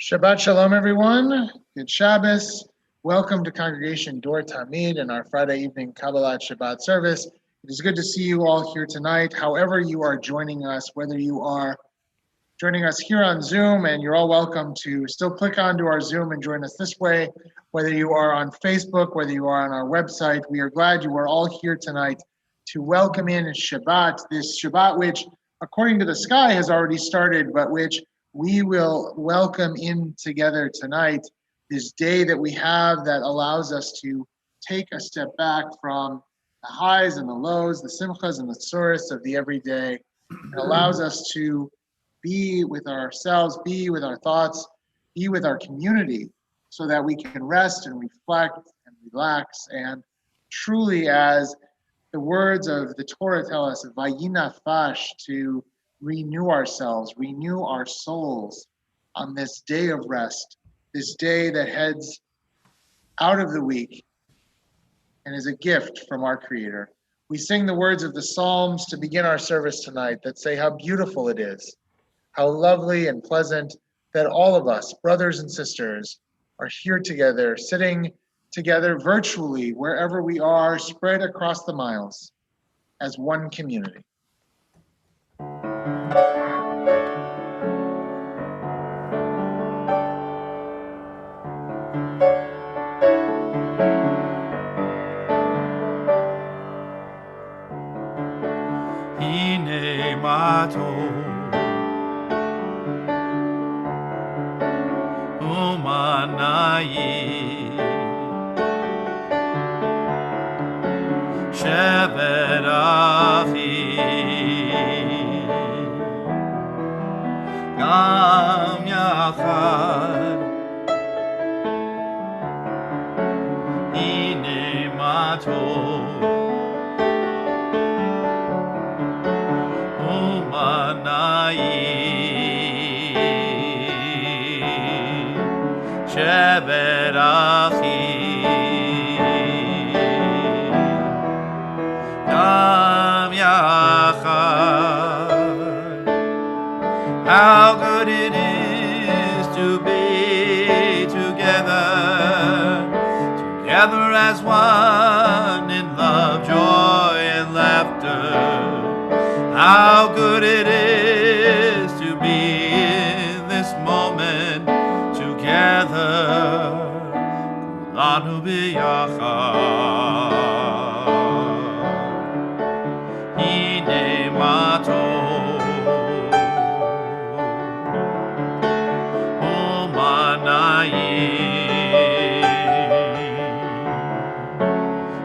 Shabbat shalom, everyone. Good Shabbos. Welcome to Congregation Dor Tamid and our Friday evening Kabbalat Shabbat service. It is good to see you all here tonight. However you are joining us, whether you are joining us here on Zoom, and you're all welcome to still click onto our Zoom and join us this way, whether you are on Facebook, whether you are on our website, we are glad you are all here tonight to welcome in Shabbat, this Shabbat which, according to the sky, has already started, but which we will welcome in together tonight, this day that we have that allows us to take a step back from the highs and the lows, the simchas and the tsuras of the everyday. It allows us to be with ourselves, be with our thoughts, be with our community, so that we can rest and reflect and relax. And truly, as the words of the Torah tell us, vayinafash, to renew ourselves, renew our souls on this day of rest, this day that heads out of the week and is a gift from our Creator. We sing the words of the Psalms to begin our service tonight that say how beautiful it is, how lovely and pleasant that all of us, brothers and sisters, are here together, sitting together virtually, wherever we are, spread across the miles as one community. Hine mato Umanayi Shevet achi Gam yachad Hine mato Shevet achi Gam yachad. How good it is to be together as one in love, joy, and laughter. How good it is to be in this moment together, kulanu biyachad, hine matov umanayim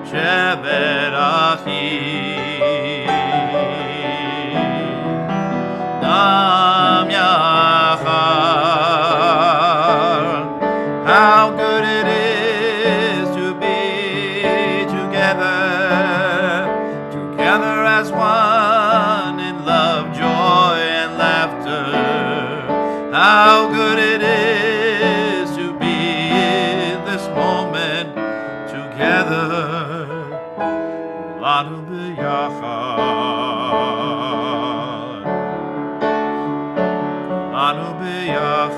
shevet achi gam yachad. How good it is to be together as one in love, joy, and laughter. How good it is to be in this moment together, kulanu biyachad, kulanu biyachad,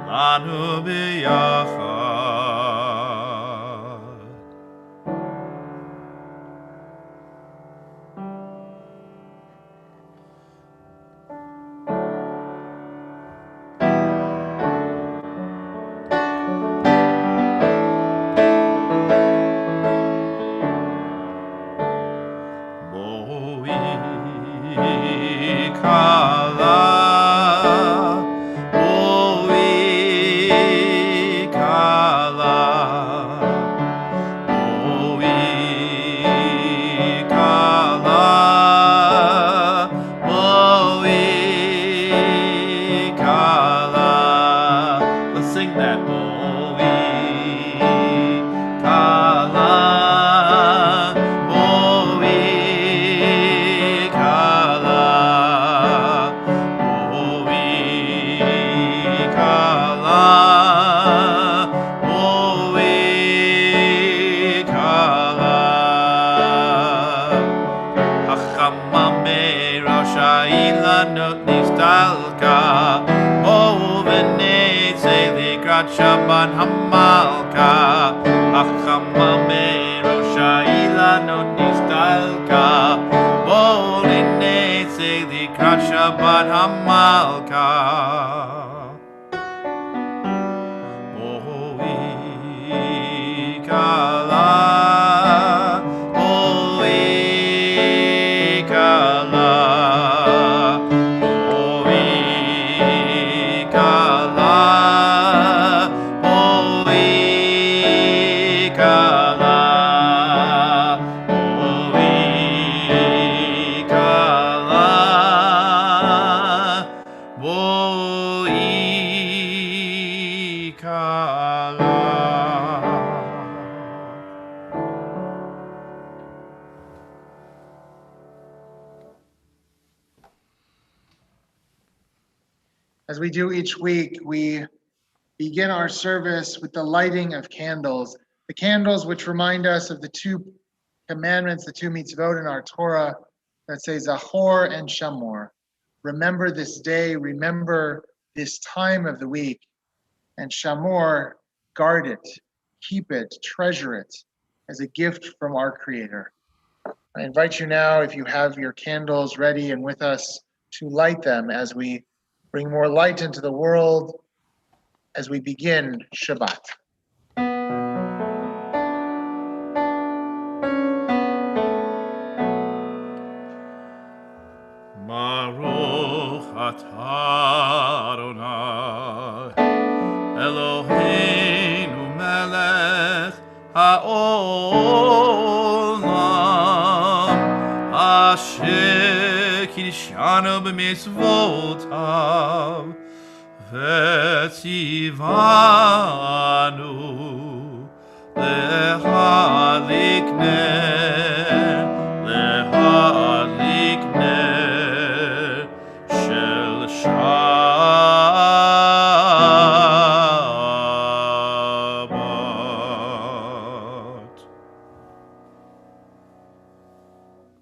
kulanu biyachad. Shaila נסתלקה, בואו ונצא לקראת שבת המלכה, החמה מראש האילנות נסתלקה, בואו נצא לקראת שבת המלכה. As we do each week, we begin our service with the lighting of candles. The candles which remind us of the two commandments, the two mitzvot in our Torah that say Zachor and Shamor. Remember this day, remember this time of the week, and Shamor, guard it, keep it, treasure it as a gift from our Creator. I invite you now, if you have your candles ready and with us, to light them as we bring more light into the world as we begin Shabbat. Baruch atah Adonai Eloheinu melech haolam asher kidshanu b'mitzvotav v'tzivanu lehadlik ner shel Shabbat.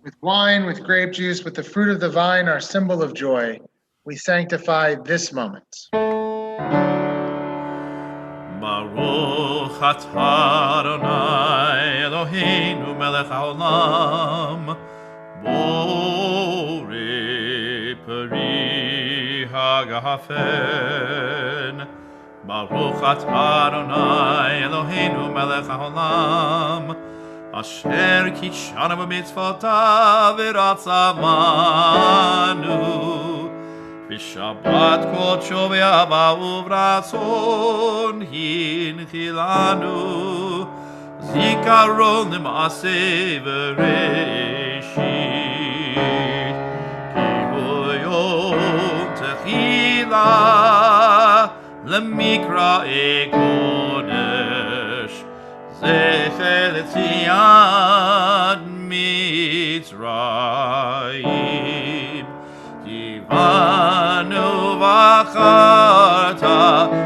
With wine, with grape juice, with the fruit of the vine, our symbol of joy, we sanctify this moment. Baruch atah Adonai Eloheinu melech haolam borei peri hagafen. Baruch atah Adonai Eloheinu melech haolam asher kidshanu b'mitzvotav v'ratzamanu Shabbat kodsho v'ahavu v'ratzon hinchilanu zikaron l'maaseh v'reshit ki hu yom techila l'mikra'ei kodesh zecher l'tziat Mitzrayim Anu v'acharta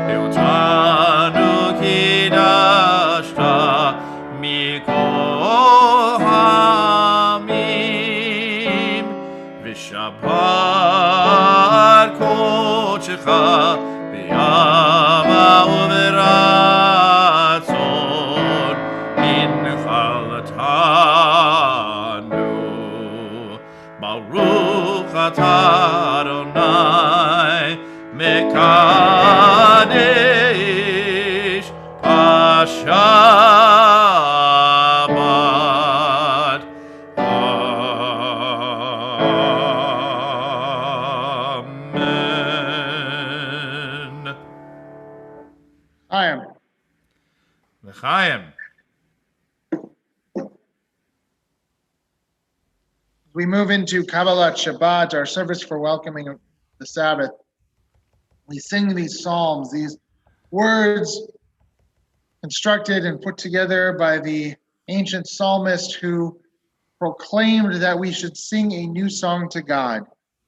ve'otanu kidashta mikol hamim v'shabbat kodshecha b'yama u'v'ratzon inchaltanu Baruch atah Adonai mekadesh hashabbat. Amen. Chaim. L'chaim. We move into Kabbalat Shabbat, our service for welcoming the Sabbath. We sing these psalms, these words constructed and put together by the ancient psalmist who proclaimed that we should sing a new song to God.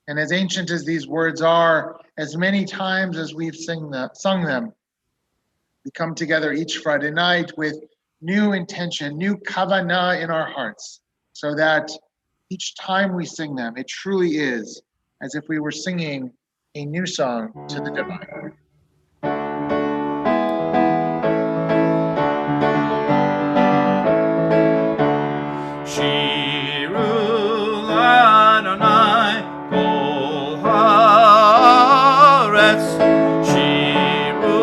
And as ancient as these words are, as many times as we've sung them, we come together each Friday night with new intention, new kavanah in our hearts, so that each time we sing them, it truly is as if we were singing a new song to the divine. Shiru Adonai Kol Haaretz. Shiru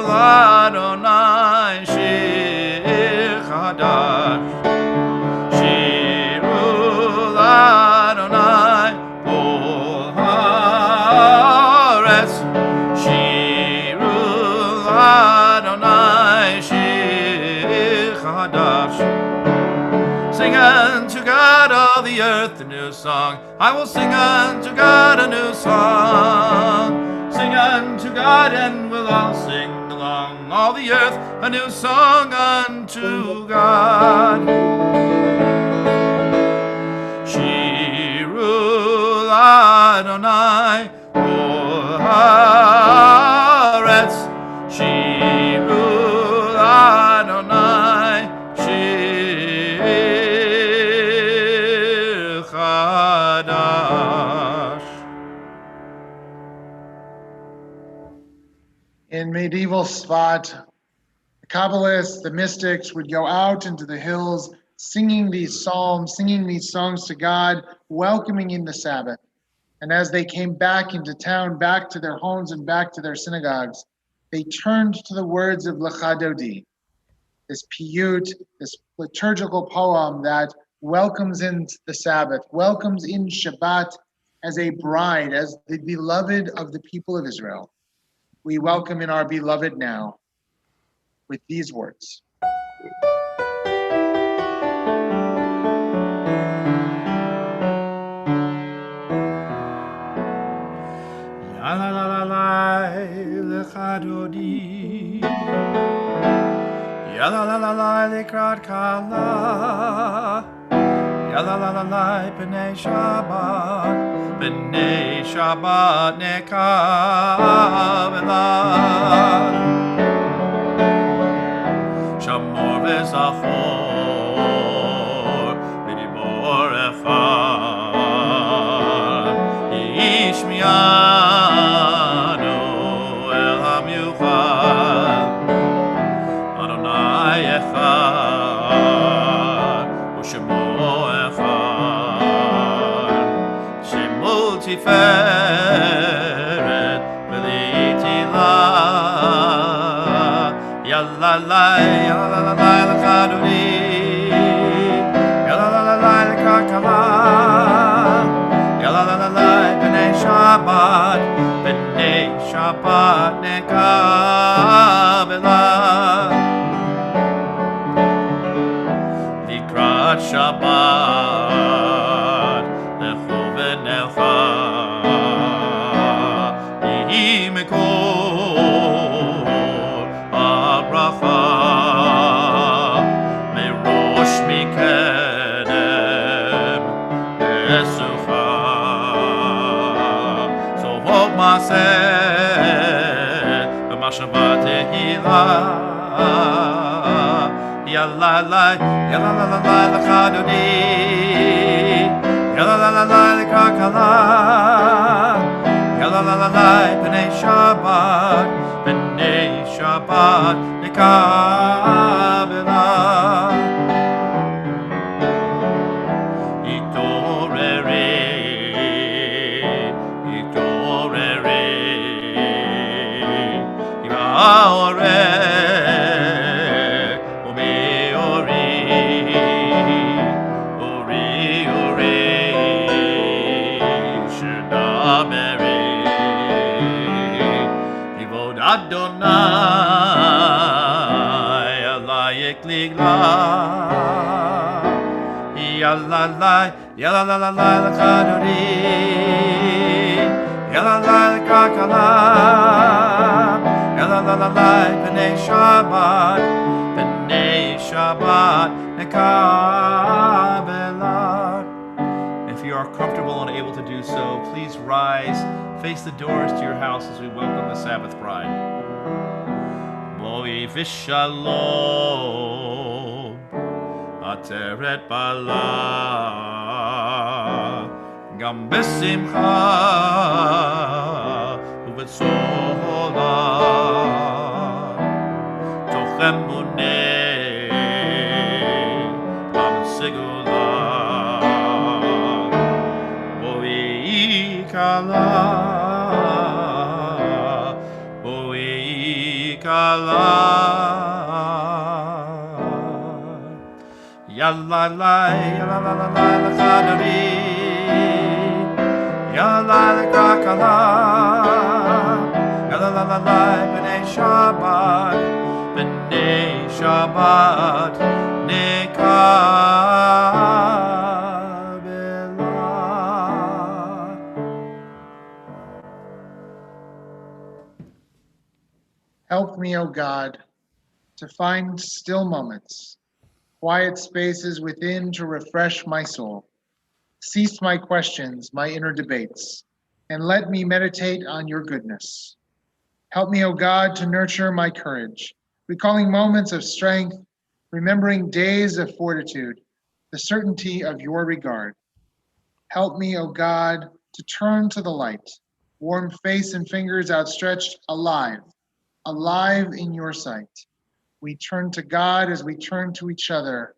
Adonai Shir Chadash. Shiru Adonai Kol Haaretz. Shiru Adonai Shir Chadash. Sing unto God all the earth a new song. I will sing unto God a new song. Sing unto God and we'll all sing along. All the earth a new song unto God. Shiru Adonai Kol Haaretz. Shiru Adonai Shir Chadash. In medieval Svat, the Kabbalists, the mystics would go out into the hills singing these psalms, singing these songs to God, welcoming in the Sabbath. And as they came back into town, back to their homes and back to their synagogues, they turned to the words of Lecha Dodi, this piyut, this liturgical poem that welcomes in the Sabbath, welcomes in Shabbat as a bride, as the beloved of the people of Israel. We welcome in our beloved now with these words. Ya la la la la Lecha Dodi. Ya la la la la Lekrat Kala. Ya la la la la B'nai Shabbat. B'nai Shabbat Kabbalat. Shamor v'zachor v'dibor echad. Yishmianu el hamiuchad. Adonai echad u'shemo echad. Shemo tiferet v'litilah. Ya la la Lecha Dodi. Ya la Lekra Kala. Ya la B'nai Shabbat. B'nai Shabbat Kabbalat. Likrat Shabbat Lecho v'necha. Yehi mekor habracha. Merosh mikedem esucha. So vog maseh v'mashava tehillah. Ya la la Lecha Dodi. Ya la Lekra Kala. Ya la B'nai Shabbat. B'nai Shabbat Kabbalat. Itorere Ivaore Adonai alayek ligla. Ya la Lecha Dodi. Ya la Lekra Kala. Ya la B'nai Shabbat. B'nai Shabbat Kabbalat. If you are comfortable and able to do so, please rise, face the doors to your house as we welcome the Sabbath bride. Boi v'shalom, ateret bala, gam b'simcha, ובסולה תוך אמונה המסגולה בואי קלה יאללה לחדרי יאללה לקקלה יאללה בני שבת נקבלה. Help me, O God, to find still moments, quiet spaces within to refresh my soul. Cease my questions, my inner debates, and let me meditate on your goodness. Help me, O God, to nurture my courage, recalling moments of strength, remembering days of fortitude, the certainty of your regard. Help me, O God, to turn to the light, warm face and fingers outstretched, alive in your sight. We turn to God as we turn to each other,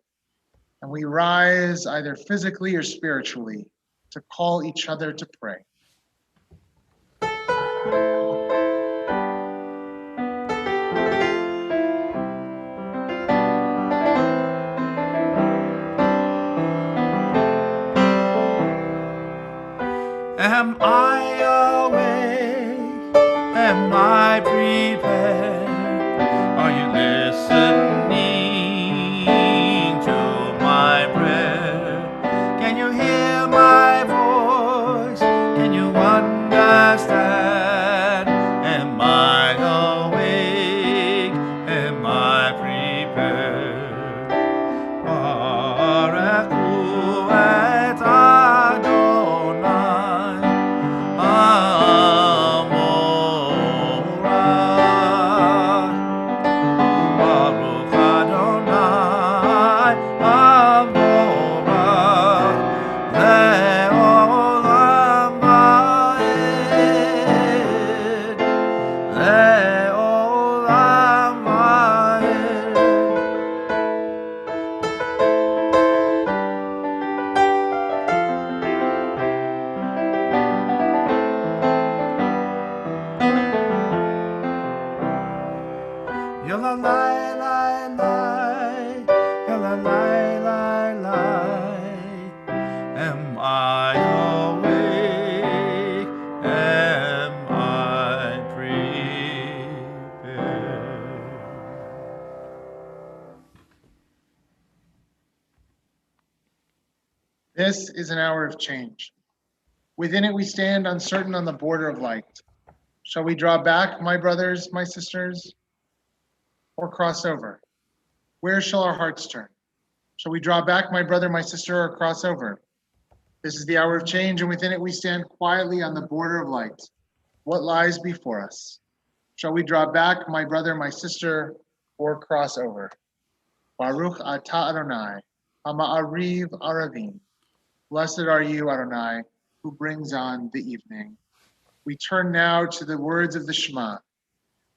and we rise either physically or spiritually to call each other to pray. Am I awake? Am I prepared? Are you listening to my prayer? Can you hear my voice? Can you understand? Am I awake? Am I prepared? Barak hu et Adonai Amorah. Baruch Adonai Amorah Le'olam va'ed Le'olam va'ed. Yalla lai lai lai, yalla lai lai lai. Am I awake? Am I prepared? This is an hour of change. Within it we stand uncertain on the border of light. Shall we draw back, my brothers, my sisters, or cross over? Where shall our hearts turn? Shall we draw back, my brother, my sister, or cross over? This is the hour of change, and within it we stand quietly on the border of light. What lies before us? Shall we draw back, my brother, my sister, or cross over? Baruch atah Adonai, ha'ma'ariv aravim. Blessed are you, Adonai, who brings on the evening. We turn now to the words of the Shema.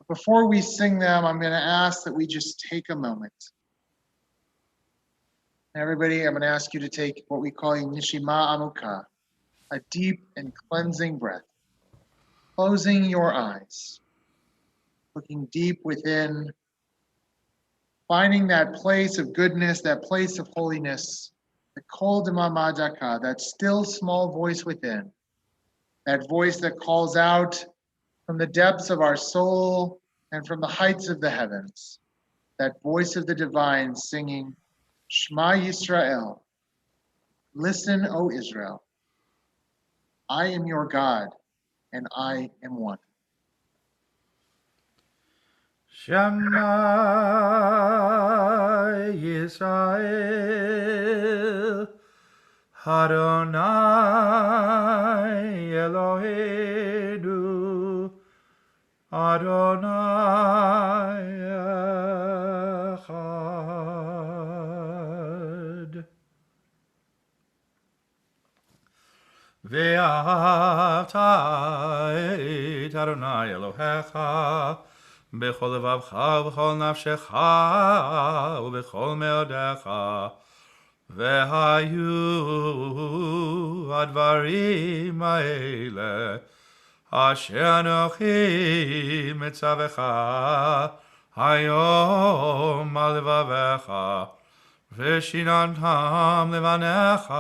Before we sing them, I'm going to ask that we just take a moment. Everybody, I'm going to ask you to take what we call a nishima amukah, a deep and cleansing breath. Closing your eyes, looking deep within, finding that place of goodness, that place of holiness, the kol dema daka, that still small voice within, that voice that calls out from the depths of our soul and from the heights of the heavens, that voice of the divine singing, Shema Yisrael, listen, O Israel, I am your God, and I am one. Shema Yisrael, Adonai Eloheinu, Adonai Echad. Ve'ahavta את אדוני אלוהיך בכל לבבך ובכל נפשך ובכל מאודיך. והיו הדברים האלה אשר אנוכי מצווך היום על לבביך, ושיננתם לבניך,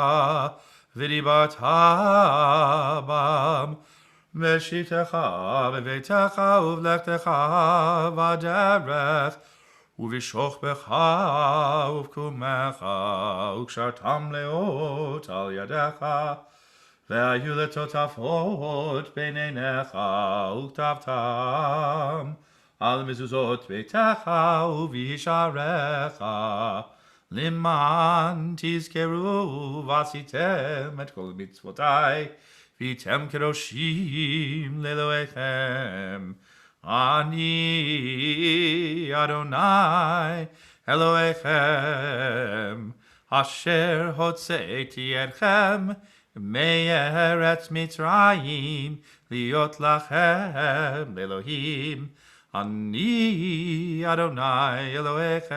ודיברת בם בשבתך בביתך ובלכתך בדרך ובשוכבך ובקומך, וקשרתם לאות על ידך, והיו לטוטפות בין עיניך, וכתבתם על מזוזות ביתך ובשעריך, למען תזכרו ועשיתם את כל מצוותי, והייתם קדושים לאלוהיכם. אני אדוני אלוהיכם, אשר הוצאתי אתכם מארץ מצרים, להיות לכם אלוהים. אני אדוני אלוהיכם,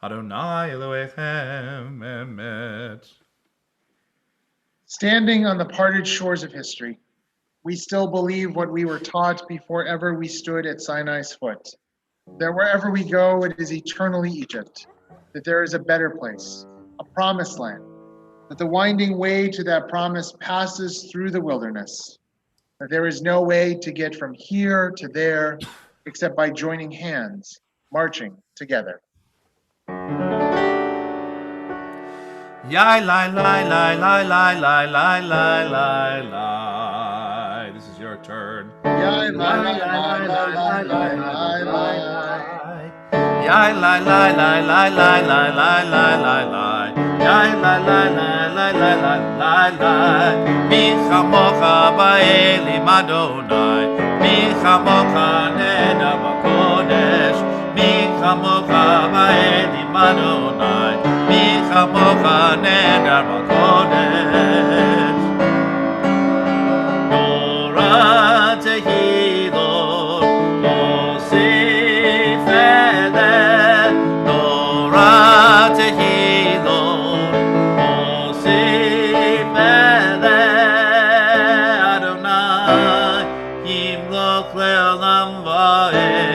אדוני אלוהיכם אמת. Standing on the parted shores of history, we still believe what we were taught before ever we stood at Sinai's foot, that wherever we go, it is eternally Egypt, that there is a better place, a promised land, that the winding way to that promise passes through the wilderness, that there is no way to get from here to there except by joining hands, marching together. Yai lai lai lai lai lai lai lai lai lai lai. This is your turn. Yai lai lai lai lai lai lai lai lai. Yai lai lai lai lai lai lai lai lai lai lai. Yai lai lai lai lai lai lai lai lai. Mi chamocha ba'elim Adonai, mi chamocha neda b'kodesh, mi chamocha ba'elim Adonai, mi chamocha neda b'kodesh. Nora tehilot osif eleh, Nora tehilot osif eleh, Adonai yimloch le'olam va'ed.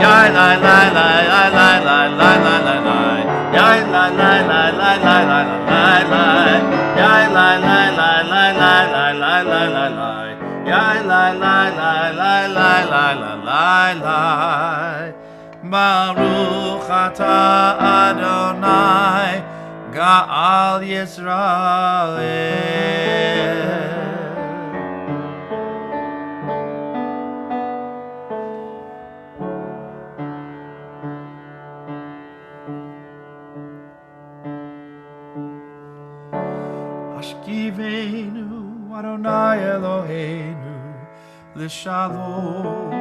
Yai lai lai lai lai lai lai lai lai lai lai. Yai lai lai lai lai lai lai lai lai. Yai lai lai lai lai lai lai lai lai lai lai. Yai lai lai lai lai lai lai lai lai lai. Baruch atah Adonai Ga'al Yisrael. Ashkivenu Adonai Eloheinu l'shalom,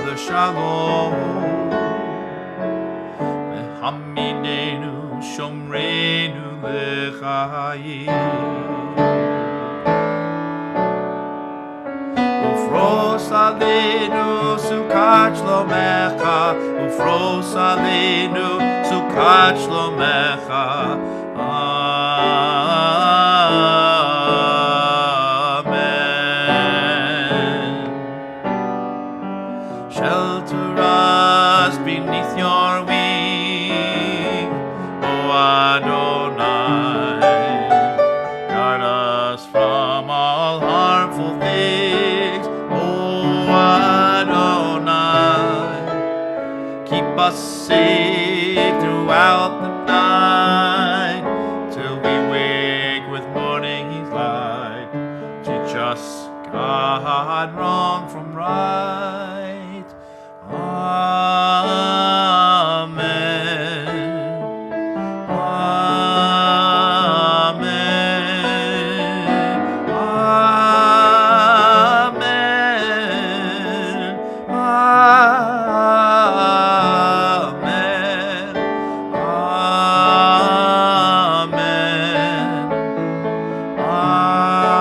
l'shalom. Hamidenu shomrenu l'chayim. Ufros alenu sukat shlomecha, ufros alenu sukat shlomecha. Amen. Shelter us beneath your wing, O Adonai. Guard us from all harmful things, O Adonai. Keep us safe throughout the night, till we wake with morning's light. Teach us, God, wrong from right. Amen. Amen. Amen. Amen. Amen.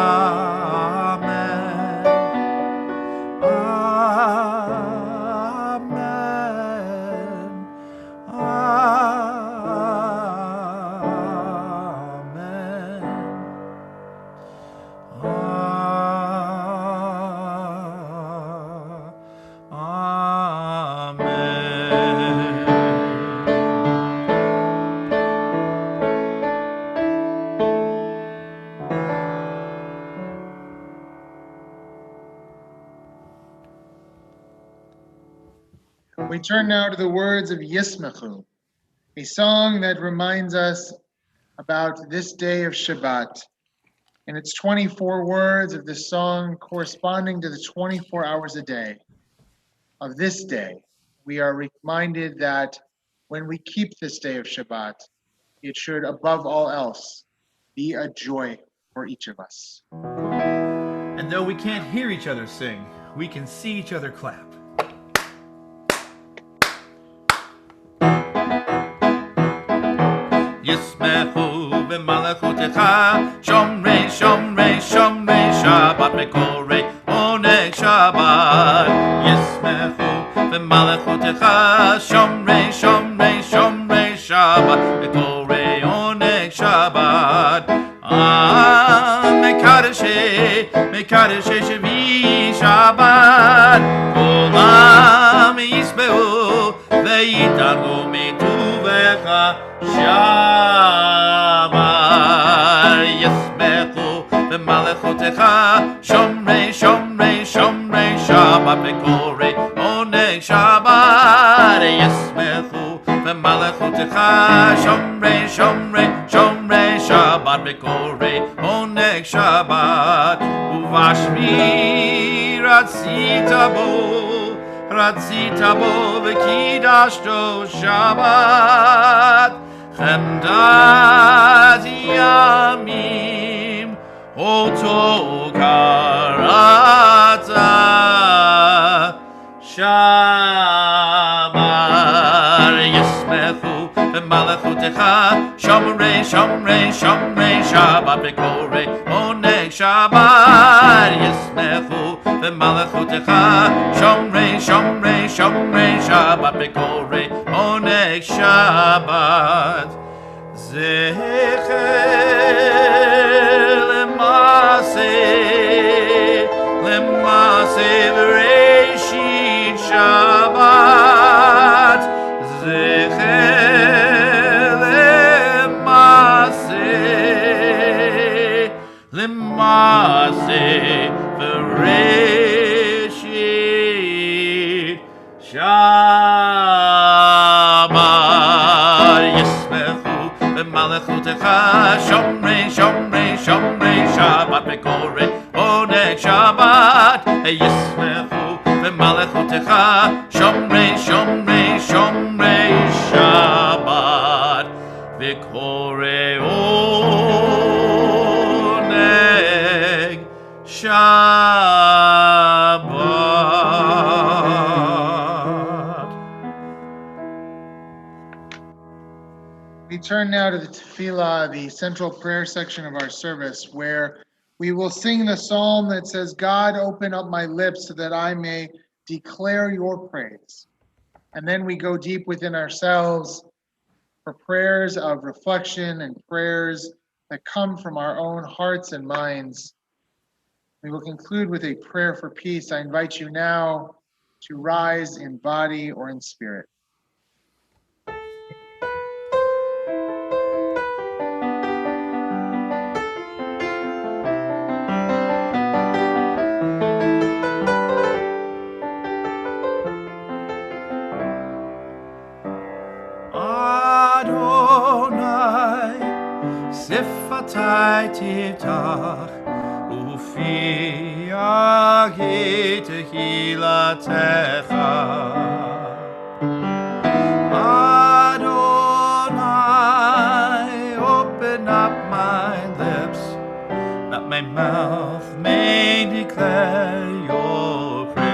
We turn now to the words of Yismechu, a song that reminds us about this day of Shabbat. And it's 24 words of this song corresponding to the 24 hours a day of this day. We are reminded that when we keep this day of Shabbat, it should, above all else, be a joy for each of us. And though we can't hear each other sing, we can see each other clap. Yismechu v'malachutecha, shomrei, shomrei, shomrei, Shabbat mekorei, oneg Shabbat. Yismechu v'malachutecha, shomrei, shomrei, shomrei, Shabbat mekorei, oneg Shabbat. Mekadeshei, mekadeshei shevi Shabbat, kolam yisbehu ve'yitargu mituvecha Shabbat. Yismechu v'malachutecha, shomrei, shomrei, shomrei, Shabbat mekorei, oneg Shabbat. Yismechu v'malachutecha, shomrei, shomrei, shomrei, Shabbat mekorei, oneg Shabbat. Uvashmi ratzita bo v'kidashto Shabbat. Chemdat yamim oto karata Shabbat. Yismechu v'malachutecha, shomrei, shomrei, shomrei, Shabbat mekorei, oneg Shabbat. Yismechu v'malachutecha, shomrei, shomrei, shomrei, Shabbat mekorei, oneg Shabbat. Zecher lemase v'reishit Shabbat. Zecher lemase v'reishit Shabbat. Yismechu v'malachutecha, shomrei, shomrei, shomrei, Shabbat mekorei, oneg Shabbat. Yismechu v'malachutecha, shomrei, shomrei, shomrei, Shabbat mekorei, oneg Shabbat. We turn now to the tefillah, the central prayer section of our service, where we will sing the psalm that says, God, open up my lips so that I may declare your praise. And then we go deep within ourselves for prayers of reflection and prayers that come from our own hearts and minds. We will conclude with a prayer for peace. I invite you now to rise in body or in spirit. Sifatai tivtach, ufi yagi tehilatecha. Adonai, open up my lips, that my mouth may declare your praise.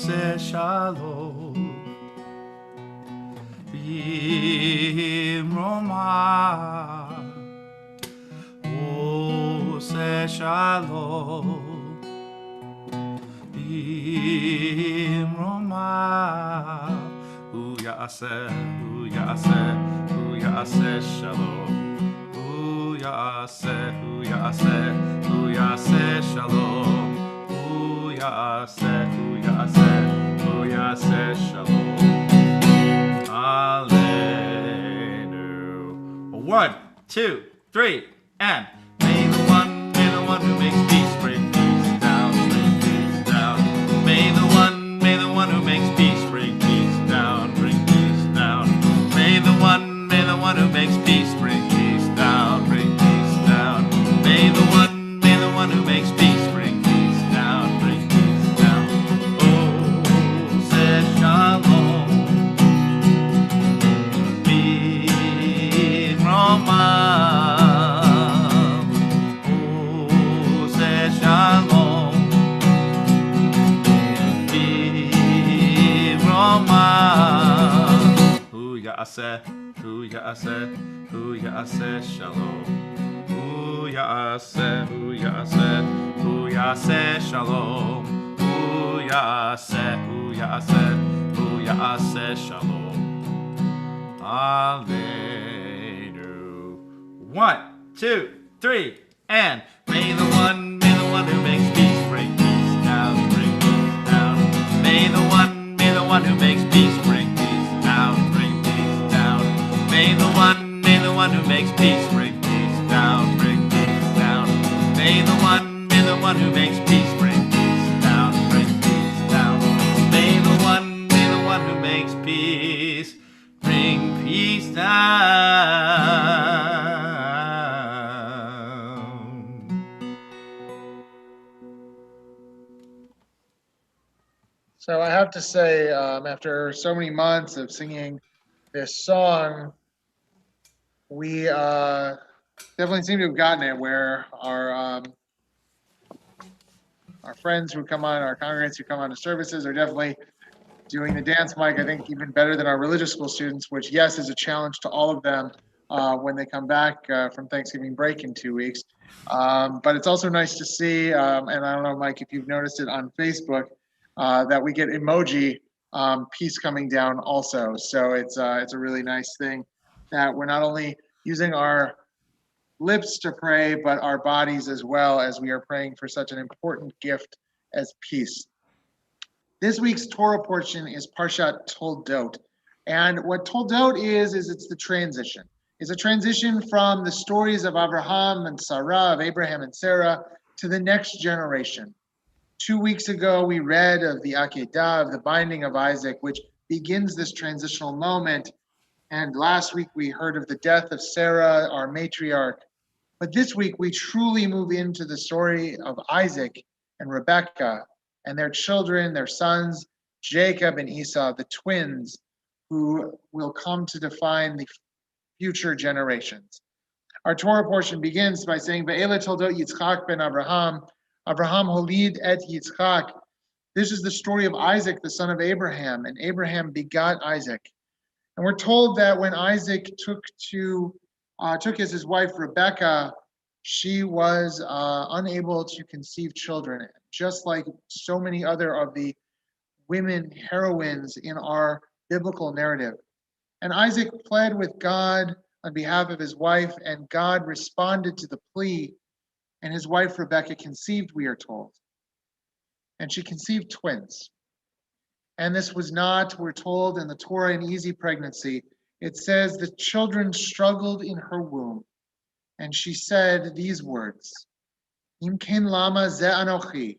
Ose shalom Bimroma Ose shalom Bimroma Hu ya'aseh shalom Hu ya'aseh shalom Hu ya'aseh shalom Hallelujah. 1, 2, 3, and may the one who makes peace bring peace down, bring peace down. May the one who makes peace bring peace down, bring peace down. May the one who makes peace bring peace down, bring peace down. May the one who makes peace bring peace down, bring peace down. Oh, say shalom. Be Roma. Oh, say shalom. Be Roma. Hu ya'aseh shalom. Hu ya'aseh shalom. Hu ya'aseh shalom. Hallelujah. 1, 2, 3, and may the one who makes peace bring peace down, bring peace down. May the one who makes peace bring peace down, bring peace down. May the one who makes peace bring peace down, bring peace down. May the one who makes peace bring peace down, bring peace down. May the one who makes peace bring peace down. So I have to say, after so many months of singing this song, we definitely seem to have gotten it, where our friends who come on, our congregants who come on to services are definitely doing the dance mic, I think, even better than our religious school students, which, yes, is a challenge to all of them when they come back from Thanksgiving break in 2 weeks. But it's also nice to see, and I don't know, Mike, if you've noticed it on Facebook, that we get emoji piece coming down also. So it's a really nice thing that we're not only using our lips to pray, but our bodies as well, as we are praying for such an important gift as peace. This week's Torah portion is Parshat Toldot. And what Toldot is it's the transition. It's a transition from the stories of Abraham and Sarah, of Abraham and Sarah, to the next generation. 2 weeks ago, we read of the Akedah, of the binding of Isaac, which begins this transitional moment. And last week, we heard of the death of Sarah, our matriarch. But this week, we truly move into the story of Isaac and Rebekah and their children, their sons, Jacob and Esau, the twins, who will come to define the future generations. Our Torah portion begins by saying, Ve'ele toldot Yitzchak ben Abraham, Abraham holid et Yitzchak. This is the story of Isaac, the son of Abraham, and Abraham begot Isaac. And we're told that when Isaac took as his wife Rebekah, she was unable to conceive children, just like so many other of the women heroines in our biblical narrative. And Isaac pled with God on behalf of his wife, and God responded to the plea, and his wife Rebekah conceived, we are told. And she conceived twins. And this was not, we're told in the Torah, an easy pregnancy. It says the children struggled in her womb. And she said these words, Im ken lama ze anochi.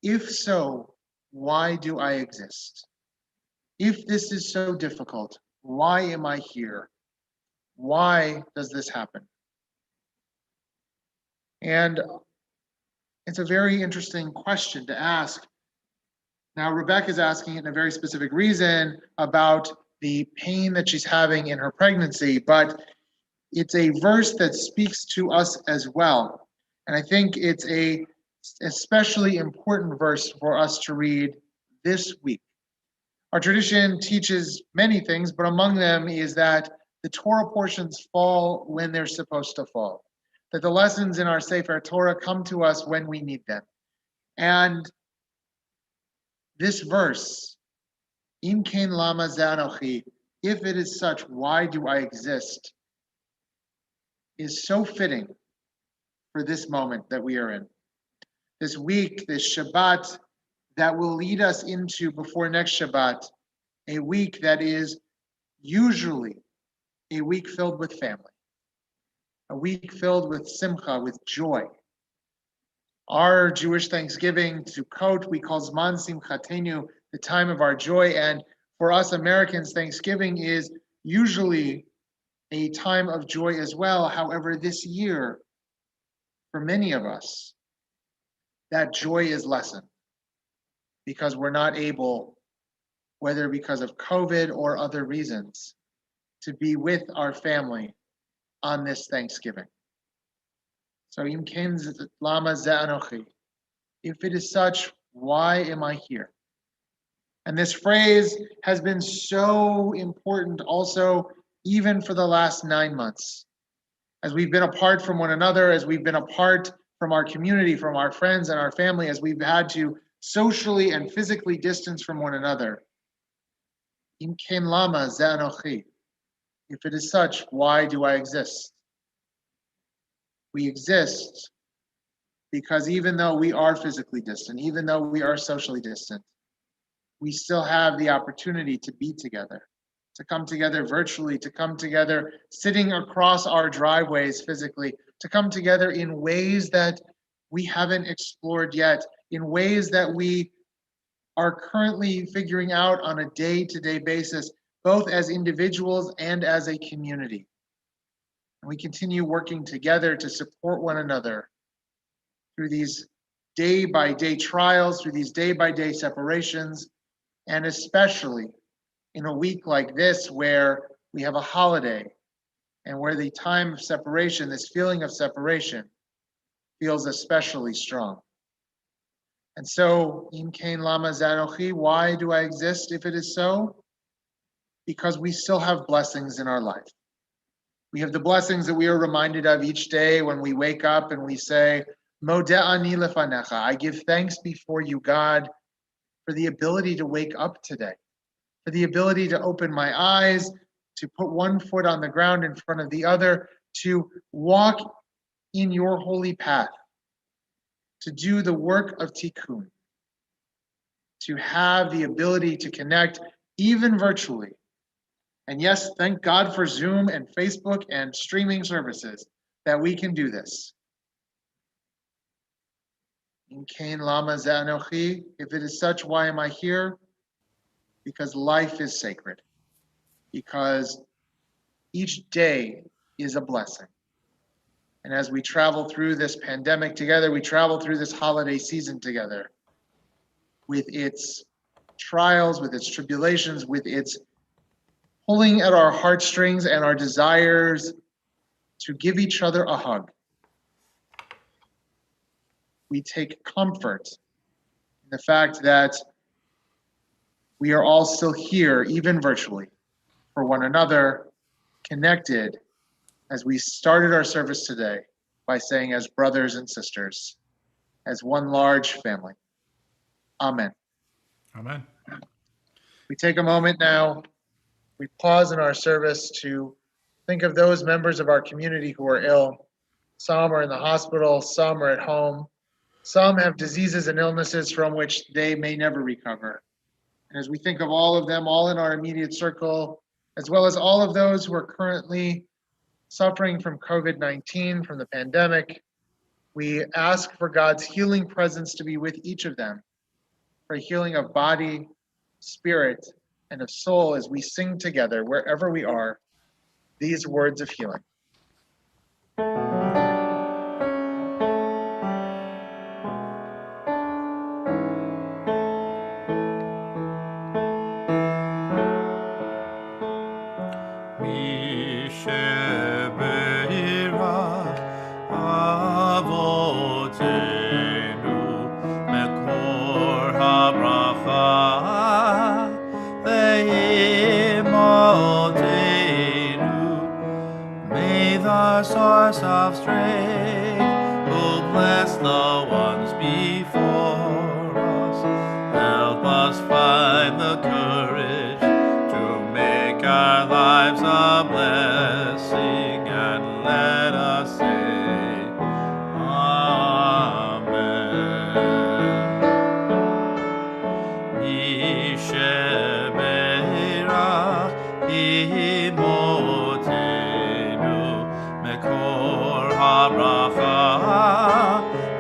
If so, why do I exist? If this is so difficult, why am I here? Why does this happen? And it's a very interesting question to ask. Now, Rebecca is asking it in a very specific reason about the pain that she's having in her pregnancy, but it's a verse that speaks to us as well. And I think it's a especially important verse for us to read this week. Our tradition teaches many things, but among them is that the Torah portions fall when they're supposed to fall, that the lessons in our Sefer Torah come to us when we need them. And this verse, Im Kain Lama Zanochi, if it is such, why do I exist, is so fitting for this moment that we are in. This week, this Shabbat that will lead us into, before next Shabbat, a week that is usually a week filled with family, a week filled with simcha, with joy. Our Jewish Thanksgiving, Sukkot, we call Zman Simchatenu, the time of our joy. And for us Americans, Thanksgiving is usually a time of joy as well. However, this year, for many of us, that joy is lessened because we're not able, whether because of COVID or other reasons, to be with our family on this Thanksgiving. So, Im Kain Lama Zanochi, if it is such, why am I here? And this phrase has been so important also even for the last 9 months. As we've been apart from one another, as we've been apart from our community, from our friends and our family, as we've had to socially and physically distance from one another. Im Kain Lama Zanochi, if it is such, why do I exist? We exist because even though we are physically distant, even though we are socially distant, we still have the opportunity to be together, to come together virtually, to come together sitting across our driveways physically, to come together in ways that we haven't explored yet, in ways that we are currently figuring out on a day-to-day basis, both as individuals and as a community. And we continue working together to support one another through these day-by-day trials, through these day-by-day separations, and especially in a week like this where we have a holiday and where the time of separation, this feeling of separation, feels especially strong. And so, Im Kain Lama Zanochi, why do I exist if it is so? Because we still have blessings in our life. We have the blessings that we are reminded of each day when we wake up and we say, Modeh ani lefanecha, I give thanks before you, God, for the ability to wake up today, for the ability to open my eyes, to put one foot on the ground in front of the other, to walk in your holy path, to do the work of tikkun, to have the ability to connect even virtually. And yes, thank God for Zoom and Facebook and streaming services that we can do this. Im Kain Lama Zanochi, if it is such, why am I here? Because life is sacred. Because each day is a blessing. And as we travel through this pandemic together, we travel through this holiday season together with its trials, with its tribulations, with its pulling at our heartstrings and our desires to give each other a hug. We take comfort in the fact that we are all still here, even virtually, for one another, connected, as we started our service today by saying, as brothers and sisters, as one large family. Amen. Amen. We take a moment now, we pause in our service to think of those members of our community who are ill. Some are in the hospital, some are at home. Some have diseases and illnesses from which they may never recover. And as we think of all of them, all in our immediate circle, as well as all of those who are currently suffering from COVID-19, from the pandemic, we ask for God's healing presence to be with each of them, for a healing of body, spirit, and of soul as we sing together, wherever we are, these words of healing. Avotenu, Mekor HaBracha. break. Oh, bless the ones before us. Help us find the courage to make our lives a blessing, and let us say, Amen. Yisheberach imotenu mekor haracha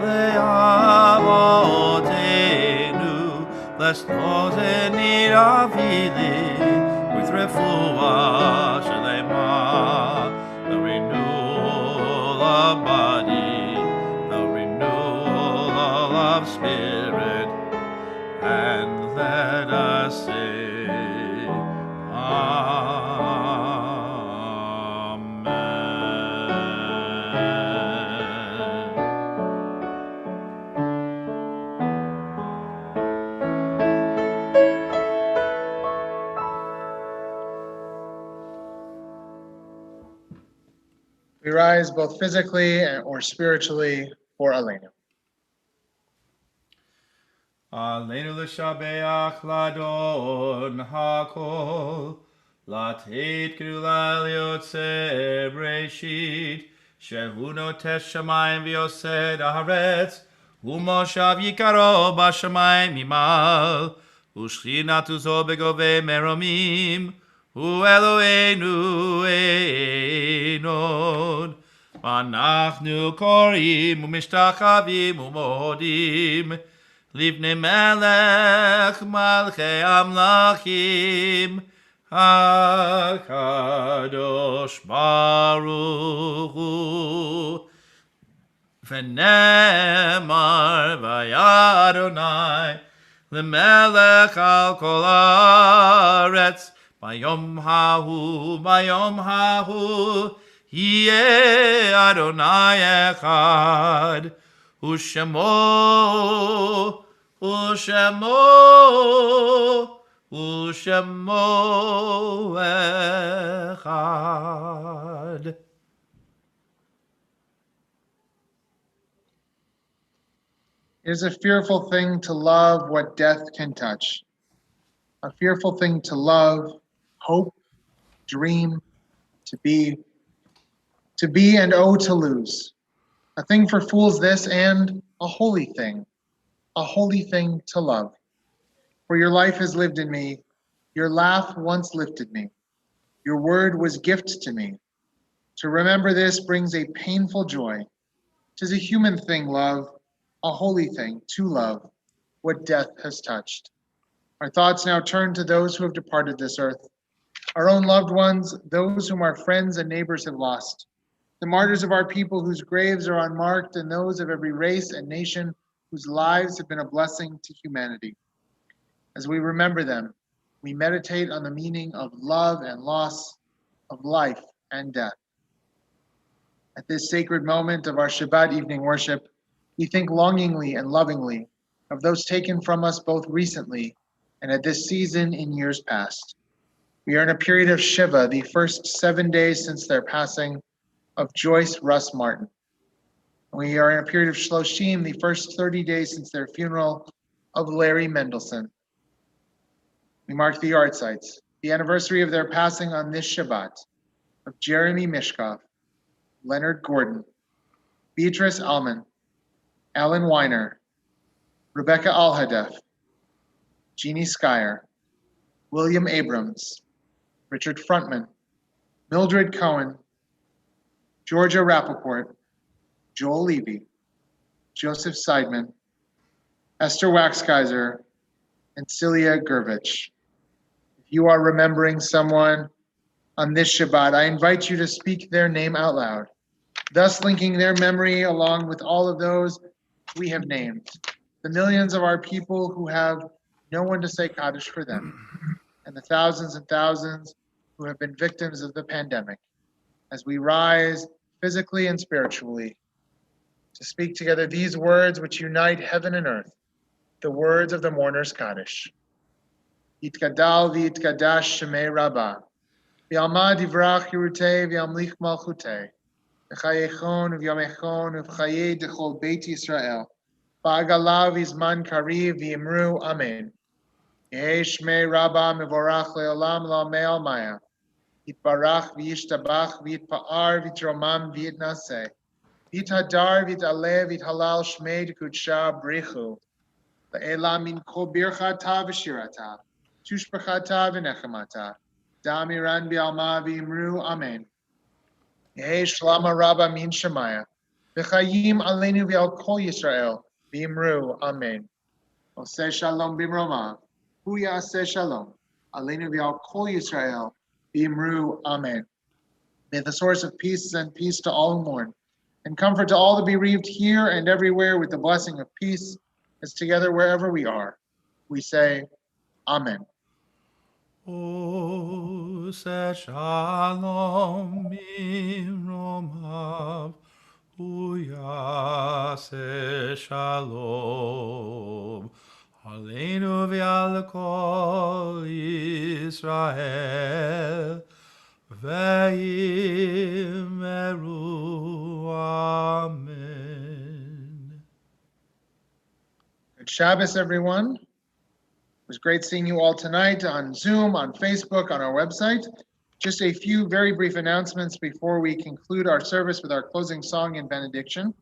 le'avotenu. Bless those in need of healing with refuah shelema, the renewal of body, the renewal of spirit, and let us say, Amen. We rise both physically or spiritually for Aleinu. Aleinu l'shabeach ladon hakol, lateit gdula liotze breshit, shehu notesh shamayim v'yosed haaretz, umoshav yikaro b'shamayim imal, ushchinatu zo begove meromim, hu Eloheinu einon. Anachnu korim umishtachavim umodim, Livnei melech malchei amlachim, HaKadosh Baruch Hu. V'nemar v'yadonai l'melech al kol haaretz, bayom hahu, yeh Adonai echad, Ushemo echad. It is a fearful thing to love what death can touch. A fearful thing to love, hope, dream, to be and oh, to lose. A thing for fools this, and a holy thing to love. For your life has lived in me, your laugh once lifted me, your word was gift to me. To remember this brings a painful joy. 'Tis a human thing, love, a holy thing to love, what death has touched. Our thoughts now turn to those who have departed this earth, our own loved ones, those whom our friends and neighbors have lost, the martyrs of our people whose graves are unmarked, and those of every race and nation whose lives have been a blessing to humanity. As we remember them, we meditate on the meaning of love and loss, of life and death. At this sacred moment of our Shabbat evening worship, we think longingly and lovingly of those taken from us both recently and at this season in years past. We are in a period of Shiva, the first 7 days since their passing, of Joyce Russ Martin. We are in a period of Shloshim, the first 30 days since their funeral, of Larry Mendelson. We mark the yard sites, the anniversary of their passing on this Shabbat, of Jeremy Mishkov, Leonard Gordon, Beatrice Allman, Alan Weiner, Rebecca Alhadef, Jeannie Skyer, William Abrams, Richard Fruntman, Mildred Cohen, Georgia Rappaport, Joel Levy, Joseph Seidman, Esther Waxkaiser, and Celia Gervich. If you are remembering someone on this Shabbat, I invite you to speak their name out loud, thus linking their memory along with all of those we have named, the millions of our people who have no one to say Kaddish for them, and the thousands and thousands who have been victims of the pandemic, as we rise physically and spiritually to speak together these words which unite heaven and earth, the words of the mourner's Kaddish. Yitkadal v'yitkadash shemei Rabbah, v'yalma divrach yirutei v'yamlich malchutei, v'chayechon v'yamechon v'chayei dechol Beit Yisrael. Ba'agala v'zman kariv v'imru amen. Yehei shmei rabba mevorach le'olam la'mei maya. Yitbarach v'yishtabach v'yitpa'ar v'yitromam v'yitnaseh. V'yithadar v'yit'aleh v'yithalal shmei d'kudsha brichu. Le'ela min kol birchata v'shirata. Tushbachata v'nechemata. Damiran b'alma v'imru amen. Yehei shlama rabba min shemaya. V'chayim aleinu v'al kol Yisrael. V'imru amen. Oseh shalom b'mroma. Hu ya'aseh shalom. Aleinu v'al kol Yisrael. V'imru amen. May the source of peace send peace to all who mourn, and comfort to all the bereaved here and everywhere with the blessing of peace, as together wherever we are, we say, Amen. Oseh shalom b'mromav, hu ya'aseh shalom. Aleinu v'al kol Yisrael, v'yimeru amen. Good Shabbos, everyone. It was great seeing you all tonight on Zoom, on Facebook, on our website. Just a few very brief announcements before we conclude our service with our closing song and benediction.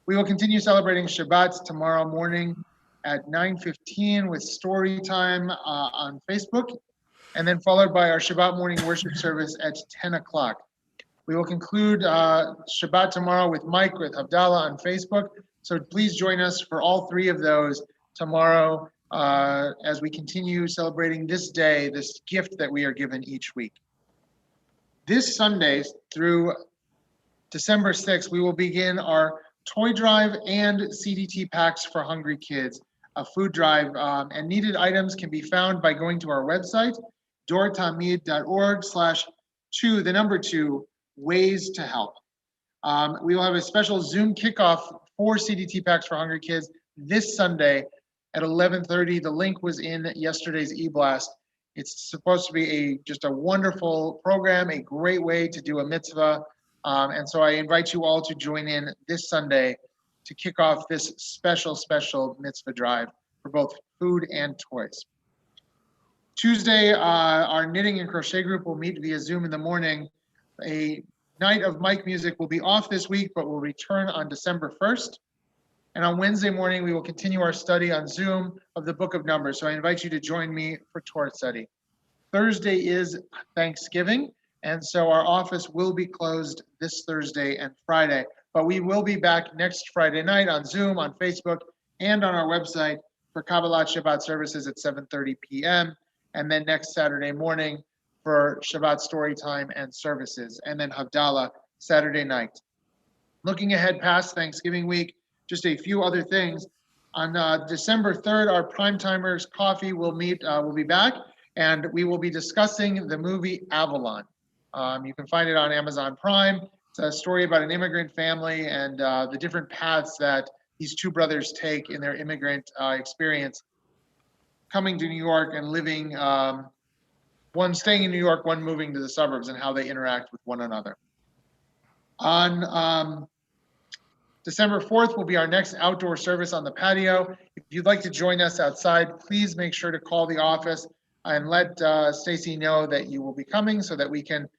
We will continue celebrating Shabbat tomorrow morning at 9:15 with story time on Facebook, and then followed by our Shabbat morning worship service at 10 o'clock. We will conclude Shabbat tomorrow with Mike, with Havdalah on Facebook. So please join us for all three of those tomorrow as we continue celebrating this day, this gift that we are given each week. This Sunday through December 6th, we will begin our toy drive and CDT packs for hungry kids, a food drive, and needed items can be found by going to our website, dortamid.org/2 ways to help. We will have a special Zoom kickoff for CDT packs for hungry kids this Sunday at 11:30. The link was in yesterday's e-blast. It's supposed to be just a wonderful program, a great way to do a mitzvah. And so I invite you all to join in this Sunday to kick off this special mitzvah drive for both food and toys. Tuesday, our knitting and crochet group will meet via Zoom in the morning. A night of mic music will be off this week, but will return on December 1st. And on Wednesday morning, we will continue our study on Zoom of the Book of Numbers. So I invite you to join me for Torah study. Thursday is Thanksgiving, and so our office will be closed this Thursday and Friday. But we will be back next Friday night on Zoom, on Facebook, and on our website for Kabbalat Shabbat services at 7:30 p.m. And then next Saturday morning for Shabbat story time and services. And then Havdalah Saturday night. Looking ahead past Thanksgiving week, just a few other things. On December 3rd, our Prime Timers Coffee will be back, and we will be discussing the movie Avalon. You can find it on Amazon Prime. It's a story about an immigrant family and the different paths that these two brothers take in their immigrant experience, coming to New York and living, one staying in New York, one moving to the suburbs, and how they interact with one another. On December 4th will be our next outdoor service on the patio. If you'd like to join us outside, please make sure to call the office and let Stacy know that you will be coming so that we can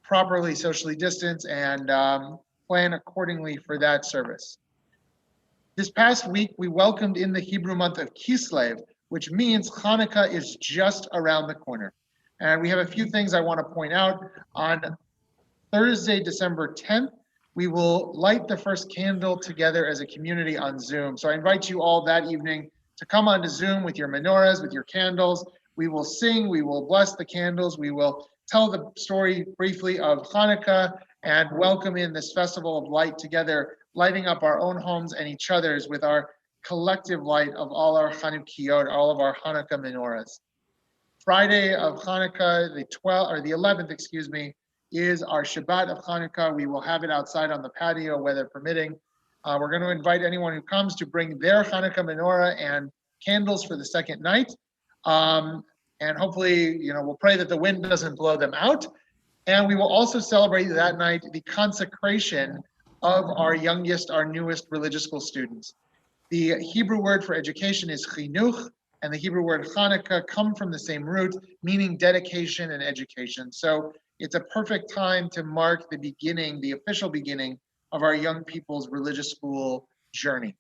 properly socially distance and plan accordingly for that service. This past week, we welcomed in the Hebrew month of Kislev, which means Hanukkah is just around the corner. And we have a few things I want to point out. On Thursday, December 10th, we will light the first candle together as a community on Zoom. So I invite you all that evening to come onto Zoom with your menorahs, with your candles. We will sing, we will bless the candles, we will tell the story briefly of Hanukkah and welcome in this festival of light together, lighting up our own homes and each other's with our collective light of all our Chanukiot, all of our Hanukkah menorahs. Friday of Hanukkah, the 11th, is our Shabbat of Hanukkah. We will have it outside on the patio, weather permitting. We're going to invite anyone who comes to bring their Hanukkah menorah and candles for the second night. And hopefully, we'll pray that the wind doesn't blow them out. And we will also celebrate that night the consecration of our youngest, our newest religious school students. The Hebrew word for education is chinuch, and the Hebrew word Hanukkah come from the same root, meaning dedication and education. So it's a perfect time to mark the beginning, the official beginning of our young people's religious school journey.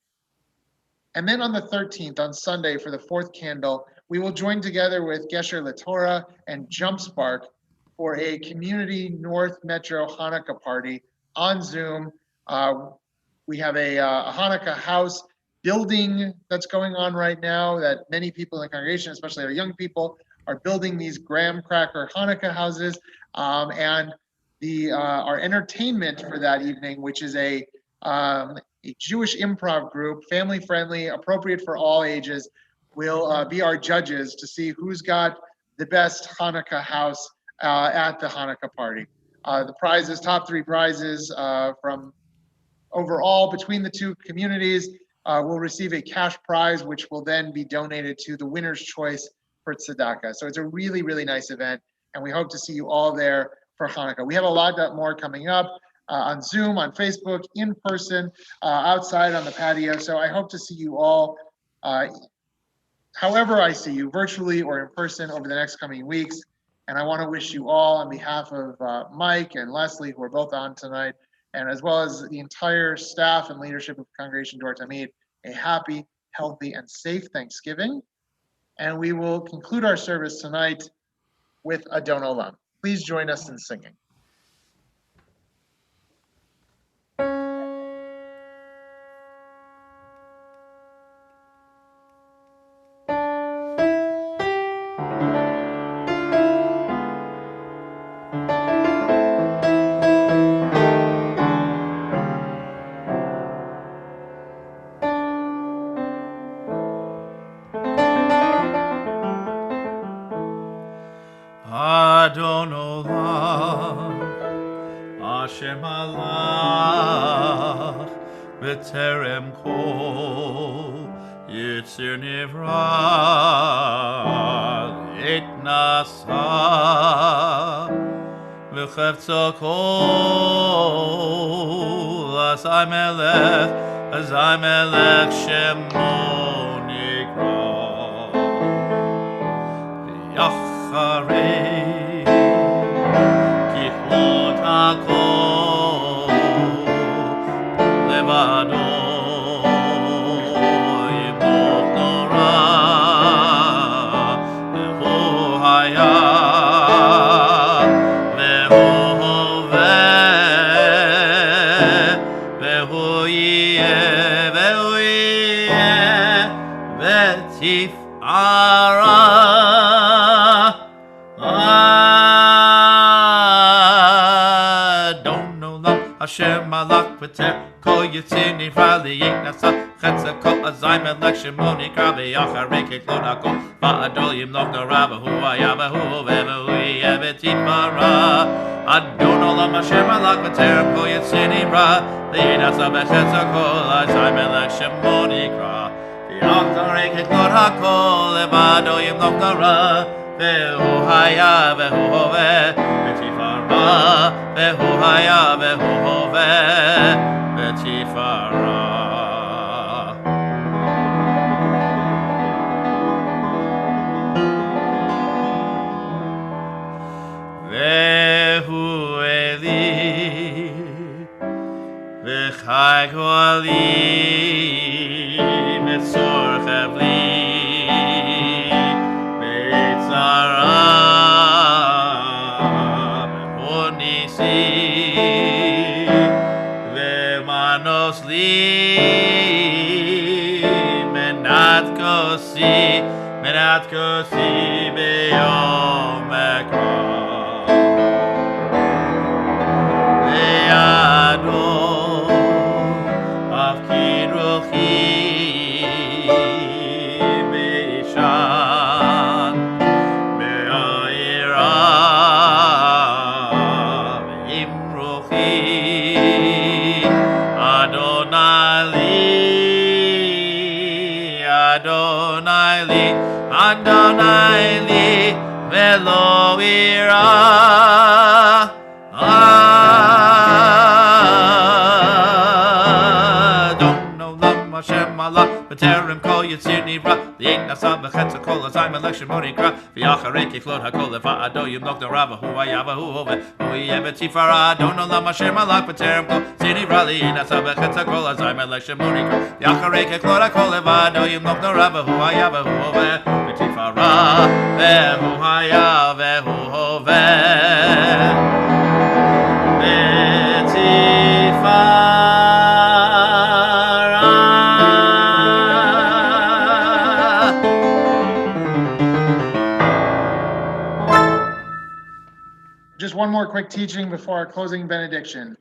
And then on the 13th, on Sunday, for the fourth candle, we will join together with Gesher LaTorah and Jump Spark for a community North Metro Hanukkah party on Zoom. We have a Hanukkah house building that's going on right now that many people in the congregation, especially our young people, are building these graham cracker Hanukkah houses. And our entertainment for that evening, which is a Jewish improv group, family friendly, appropriate for all ages, will be our judges to see who's got the best Hanukkah house at the Hanukkah party. The prizes, top three prizes from overall between the two communities will receive a cash prize, which will then be donated to the winner's choice for tzedakah. So it's a really, really nice event, and we hope to see you all there for Hanukkah. We have a lot more coming up on Zoom, on Facebook, in person, outside on the patio. So I hope to see you all, however I see you, virtually or in person over the next coming weeks. And I want to wish you all, on behalf of Mike and Leslie, who are both on tonight, and as well as the entire staff and leadership of Congregation Dor Tamid, a happy, healthy, and safe Thanksgiving. And we will conclude our service tonight with Adon Olam. Please join us in singing. Adon Olam, Hashem Alach, B'terem Kol, Yitzir Nivra, Et Nasa, V'chefzo Kol, Azai Melech Shemo Nikra, V'yacharei, Kichlot HaKol, Levado, Yimloch Nora, V'hu Haya, V'hu Hoveh, V'hu Yeh, V'hu Yeh, V'tif'ara. Hashem Malach V'ter Kol Yitzir Nivra Li'yik Nasa Chetza Kol Azai Melech Shemo Nikra V'yacharei Kichlot HaKol V'adol Yimloch Nora V'hu Haya V'hu Hoveh V'hu Yeh V'tifara Adon Olam Hashem Malach V'ter Kol Yitzir Nivra Li'yik Nasa V'chetza Kol Azai Melech Shemo Nikra V'yacharei Kichlot HaKol V'adol Yimloch Nora V'hu Haya V'hu Hoveh V'tifara V'hu Haya V'hu Hoveh V'tifara. V'hu Eli V'chai Goali V'tzorchev li V'tzara V'manos li menat kosi b'yom ekra ve'ado afkin ruchi be'ishan be'ayira ve'im ruchi Adonai li velo ira Hashem malach b'terem kol yitzir nivra L'yein nasa b'chetz kol azayim elech shemoni kra V'yacharei kiflot hakol leva'ado yimlok narav hu hayava hu hove hu yevet tifara Adon olam Hashem malach b'terem kol yitzir nivra L'yein nasa b'chetz kol azayim elech shemoni kra V'yacharei kiflot hakol leva'ado yimlok narav hu hayava hu hove v'tifara Ve'hu haya ve'hu hove Just one more quick teaching before our closing benediction.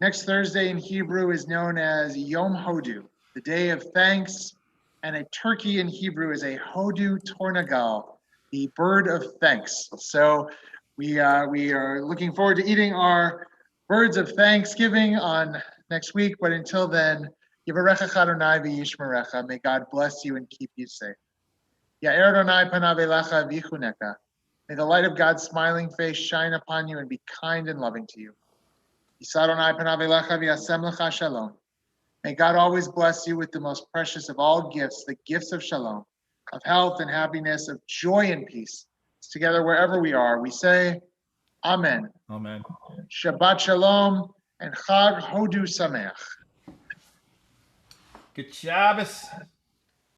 Next Thursday in Hebrew is known as Yom Hodu, the day of thanks, and a turkey in Hebrew is a Hodu Tornagal, the bird of thanks. So we are looking forward to eating our birds of thanksgiving on next week, but until then, Yivarecha Adonai v'yishmerecha. May God bless you and keep you safe. Ya'er Adonai panav elecha v'yichuneka. May the light of God's smiling face shine upon you and be kind and loving to you. Yisa Adonai panav elecha v'yasem lecha shalom. May God always bless you with the most precious of all gifts, the gifts of shalom, of health and happiness, of joy and peace. Together, wherever we are, we say, Amen. Amen. Shabbat shalom and Chag Hodu Sameach. Good Shabbos.